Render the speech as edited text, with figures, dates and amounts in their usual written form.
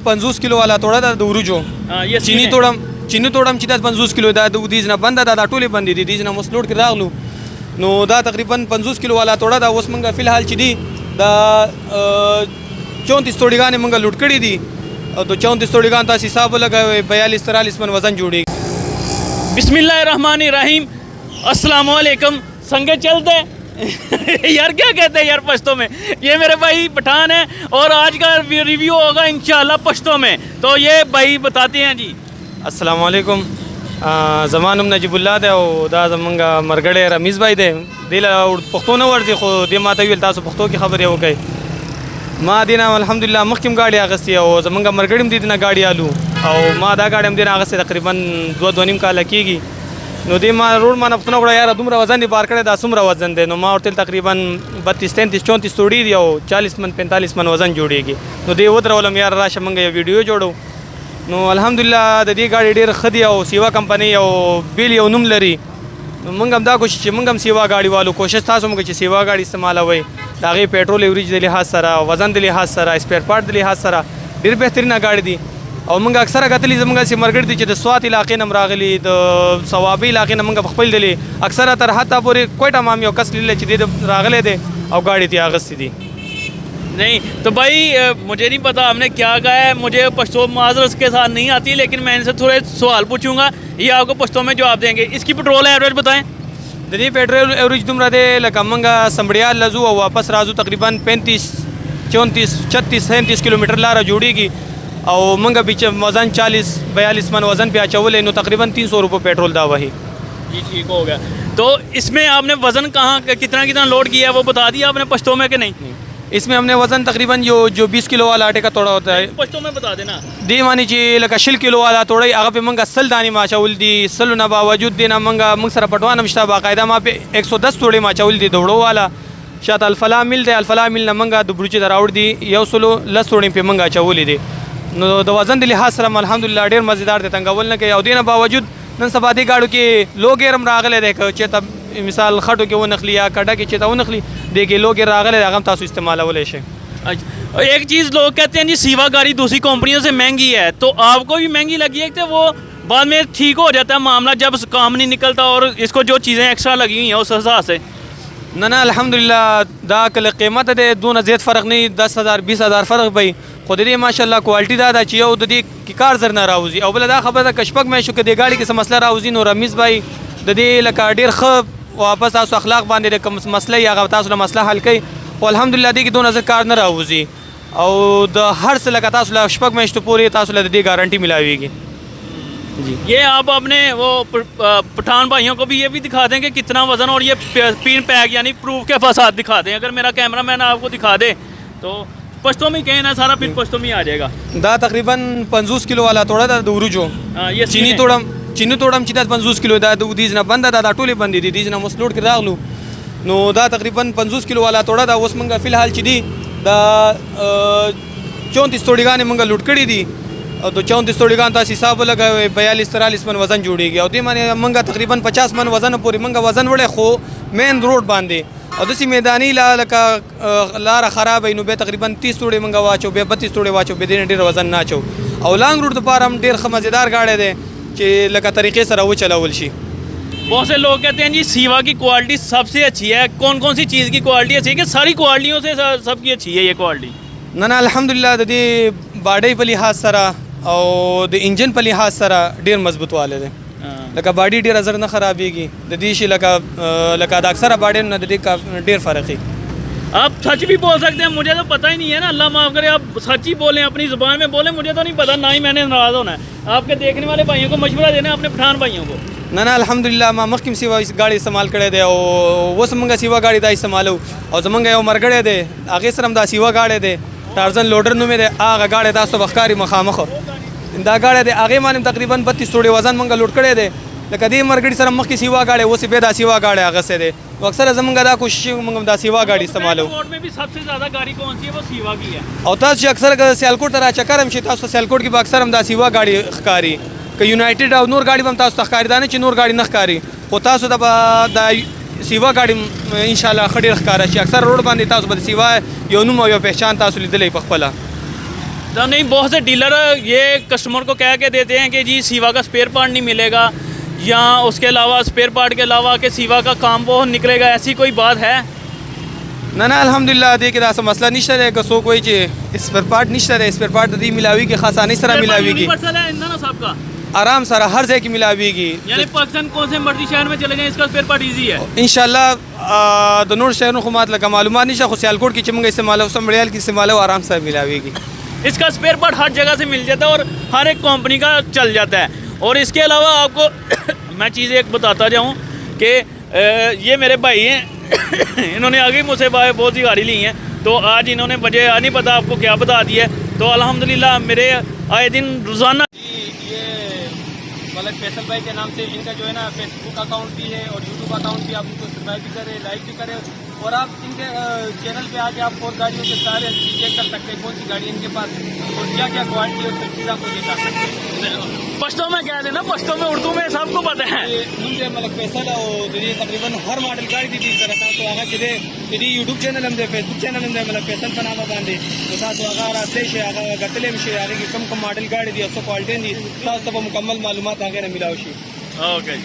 50 kilo वाला توړه د ورجو چینی توړم چې دا 50 کیلو دا د ودیز نه بنده دا ټوله بندې دي دیز نه مسلوټ کې راغلو نو دا تقریبا 50 کیلو والا توړه دا اوس منګه فلحال چې دی دا 34 توړیګانې منګه لوټ کړي دي او د 34 توړیګان تاسو حساب لګوي 42 43 من وزن جوړي बिस्मिल्लाहिर्रहमानिर्रहीम अस्सलाम वालेकुम संगे चलते यार क्या कहते हैं यार पश्तो में। ये मेरे भाई पठान है और आज का रिव्यू होगा इंशाल्लाह पश्तो में। तो ये भाई बताते हैं जी। अस्सलाम वालेकुम ज़मानुम नजीबुल्लाह दे او دا زمونږه مرګړې رمیز भाई دی دله پښتو نه ورځي خو د ماته ویل تاسو پښتو کې خبرې وکړئ ما دینه الحمدلله مخکیم گاډي اغستی او زمونږه مرګړم دي نه گاډي آلو او ما دا گاډم دینه اغستی تقریبا 2.5 کال کېږي نو دې ما روډ ما نه پښتنه غوړه یاره دومره وزن دی بار کړی دا څومره وزن دی نو ما ورته تقریبا 32 33 34 توړي دی او 40 من 45 من وزن جوړیږي نو دې ودرولم یار راشه مونږ یو ویډیو جوړو نو الحمدلله د دې گاډي ډېر ښه دی او سیوا کمپنۍ او بیل یو نوم لري نو مونږ هم دا کوشش چې مونږ هم سیوا گاډي والو کوشش تاسو مونږ چې سیوا گاډي استعمالوئ د هغې پیټرول ایوریج د لحاظ سره وزن د لحاظ سره سپیر پارټ د لحاظ سره ډېر بهترینه گاډي دي او مونږ اکثره کتلي زمونږ سي مرګړي دي چې د سوات علاقې نه راغلي د صوابي علاقې نه مونږ خپل دي اکثره تر حتی پورې کوټه مام یو کس لیدل چې د راغلي دي او گاډي ته اغستې دي नहीं तो भाई मुझे नहीं पता हमने क्या कहा है, मुझे पश्तो माजरत के साथ नहीं आती लेकिन मैं इनसे थोड़े सवाल पूछूंगा ये आपको पश्तो में जवाब देंगे। इसकी पेट्रोल एवरेज बताएं। ददी पेट्रोल एवरेज तुमरा दे लका मंगा संबड़िया लजू और वापस राजू तकरीबन 35 34 36 37 किलोमीटर लारा जोड़ेगी और मंगा बीच वजन 40 42 मन वजन पे चवले नो तकरीबन 300 रुपये पेट्रोल दा वही जी ठीक हो गया। तो इसमें आपने वजन कहाँ कितना लोड किया है वो बता दिया आपने पश्तो में कि नहीं? इसमें हमने वजन तकरीबन जो 20 किलो वाला आटे का तोड़ा होता है पश्तो में बता देना दी मानी जी लका 6 किलो वाला तोड़ा आगे पे मंगा सल दानी माचाउल दी सल ना बावजूद देना मंगा मंग सरा पटवान मश्ता बाकायदा मा पे 110 तोड़े माचाउल दी दौड़ो वाला शायद अल्फला मिल दे अल्फला मिल ना मंगा दुबरुची दराउड दी यौसलो लस तोड़े पे मंगा चाउली दे नो द वजन दिली हास सरा अल्हम्दुलिल्लाह ढेर मजेदार दे तंगावल न के और देना बावजूद नन सबादी गाड़ू के लोग गरम रागले देख चेता मिसाल खटो के वो नखली या कड़ा के चेता वो नखली देखिए लोग रागले रागम तासु इस्तेमाल वाले शे। एक चीज़ लोग कहते हैं जी सीवा गाड़ी दूसरी कंपनियों से महंगी है तो आपको भी महंगी लगी है कि वो बाद में ठीक हो जाता है मामला जब काम नहीं निकलता और इसको जो चीज़ें एक्स्ट्रा लगी हुई हैं उस हिसाब से? ना अल्हम्दुलिल्लाह दा कल कीमत दे दून ज़्यादा फ़र्क नहीं 10,000 20,000 फ़र्क भाई खुद दे माशाल्लाह क्वालिटी दा चाहिए और दे की कार जर ना राउजी और बोला दा खबर दा कशपक में शुक्र दे गाड़ी के मसला राउजी नो रमीज़ भाई दे लका डेर खब वापस तासु अखलाक बांधे दे मसला या तासु मसला हल कई और अल्हम्दुलिल्लाह दे की 2,000 कार ना राउजी और द हर से लगा तासु कशपक में पूरी तासु दे गारंटी मिलाएगी जी। ये आप अपने वो पठान भाइयों को भी ये भी दिखा दें कि कितना वजन और ये पिन पैक यानी प्रूफ के साथ दिखा दें। अगर मेरा कैमरा मैन आपको दिखा दे तो पश्तो में कहें ना सारा फिर पश्तो में आ जाएगा। दा तकरीबन 50 किलो वाला तोड़ा दा उरुजो ये चीनी तोड़म چې دا 50 किलो دا ودیز نه بنده دا ټوله بندې دي دیز نه مسلوټ کې راغلو نو دا تقریبا 50 किलो والا توړه دا اوس منګه فلحال چې دی دا 34 توړیګانې منګه لوټ کړي دي او د 34 توړیګان تاسو حساب لګوي 42 43 من وزن جوړیږي او دې باندې منګه تقریبا 50 من وزن پورې منګه وزن وړي خو مین روډ باندې او دسی میدانی لکه لار خراب نو به تقریبا 30 توړي منګه واچو به 32 توړي واچو به دې ډیر وزن نه اچو او لانګ روډ لپاره هم ډیر مزیدار گاډي ده कि लगा तरीके से रहो चलावल शी। बहुत से लोग कहते हैं जी सीवा की क्वालिटी सबसे अच्छी है, कौन कौन सी चीज़ की क्वालिटी अच्छी है कि सारी क्वालिटियों से सबकी अच्छी है ये क्वालिटी? ना अल्हम्दुलिल्लाह दे बाडी पे लिहाज सरा और द इंजन पे लिहाज सरा ढेर मजबूत वाले दे लगा बाडी ढेर असर न खराबेगी दीशी लगा अक्सर बाडी न दे का ढेर फ़र्क है। आप सच भी बोल सकते हैं, मुझे तो पता ही नहीं है ना, अल्लाह माफ़ करे आप सच ही बोलें अपनी ज़ुबान में बोलें, मुझे तो नहीं पता ना ही मैंने नाराज़ होना है। आपके देखने वाले भाइयों को मशवरा देना अपने पठान भाइयों को। ना अल्हम्दुलिल्लाह माँ मखकिम सिवा गाड़ी इस्तेमाल करे दे और वो समंगा सिवा गाड़ी दा इस्तेमाल हो और समंगा यो मरगड़े दे आगे सरम दा सिवा गाड़ी दे टार्जन लोडर नु में दे आगा गाड़ी दा सो बखकारी मखामख दा गाड़ी दे आगे माने तकरीबन 32 तोड़े वजन मंगा लोड करे दे लकदी मरगड़ी सरम मख की सिवा गाड़ी वो से बेदा सिवा गाड़ी आगे से दे तो अक्सर जमंगा दा कोशिश मंगम दा सिवा गाड़ी इस्तेमाल हो। रोड में भी सबसे ज़्यादा गाड़ी कौन सी है वो सिवा की है और तास अक्सर सियालकोट तरह चक्कर हम शिता सो सियालकोट की अक्सर हम दा सिवा गाड़ी खकारी कि यूनाइटेड और नूर गाड़ी बम तास तखकारी दाने ची नूर गाड़ी नखकारी होता सो दा सिवा गाड़ी इंशाल्लाह खड़ी खकारा ची अक्सर रोड बांधे तास बद सिवा यो नुम यो पहचान तास लिदले पखपला तो नहीं, बहुत से डीलर ये कस्टमर को कह के देते हैं कि जी सीवा का स्पेयर पार्ट नहीं मिलेगा, या उसके अलावा स्पेयर पार्ट के अलावा कि सीवा का काम वो निकलेगा, ऐसी कोई बात है? ना ना अल्हम्दुलिल्लाह देखिए दासा मसला नहीं है कि सो कोई चे स्पेयर पार्ट नहीं है, स्पेयर पार्ट दी मिलावी की खासा नहीं सरा मिलावी की यूनिवर्सल है ना साहब का, आराम सारा हर जगह की मिलावी की, यानी पाकिस्तान कौन से मर्जी शहर में चले जाएं इसका स्पेयर पार्ट इजी है इंशाल्लाह दोनों शहरों को मात लगा मालूमात नहीं है सियालकोट की चिमंगा इस्तेमाल हो, समड़ियाल की इस्तेमाल हो, आराम से मिलावी की। इसका स्पेयर पार्ट हर जगह से मिल जाता है और हर एक कंपनी का चल जाता है। और इसके अलावा आपको मैं चीज़ एक बताता जाऊँ कि ये मेरे भाई हैं इन्होंने आगे मुझसे बहुत सी गाड़ी ली हैं, तो आज इन्होंने मुझे नहीं पता आपको क्या बता दिया है। तो अल्हम्दुलिल्लाह मेरे आए दिन रोज़ाना ये मतलब फैसल भाई के नाम से इनका जो है ना फेसबुक अकाउंट भी है और यूट्यूब अकाउंट भी, आप उनको सब्सक्राइब भी करें, लाइक भी करें, और आप इनके चैनल पे आके आप 4 गाड़ियों के सारे चेक कर सकते हैं कौन सी गाड़ी इनके पास और क्या क्या क्वालिटी है, उसकी चीज़ आपको दिखा सकते हैं। पश्तो में कह देना, पश्तो में उर्दू में सबको पता है। ये मुझे मतलब फैसल और ये तकरीबन हर मॉडल गाड़ी दी तरह था, तो आगे जिले यदि यूट्यूब चैनल हम दे फेसबुक चैनल हम दे मतलब फैसल बनावा बांधे तो साथ अगर असले से आगे गतले में से आगे कम मॉडल गाड़ी दी, अच्छा क्वालिटी दी, तो मुकम्मल मालूमात आगे ना मिलाओ। ओके।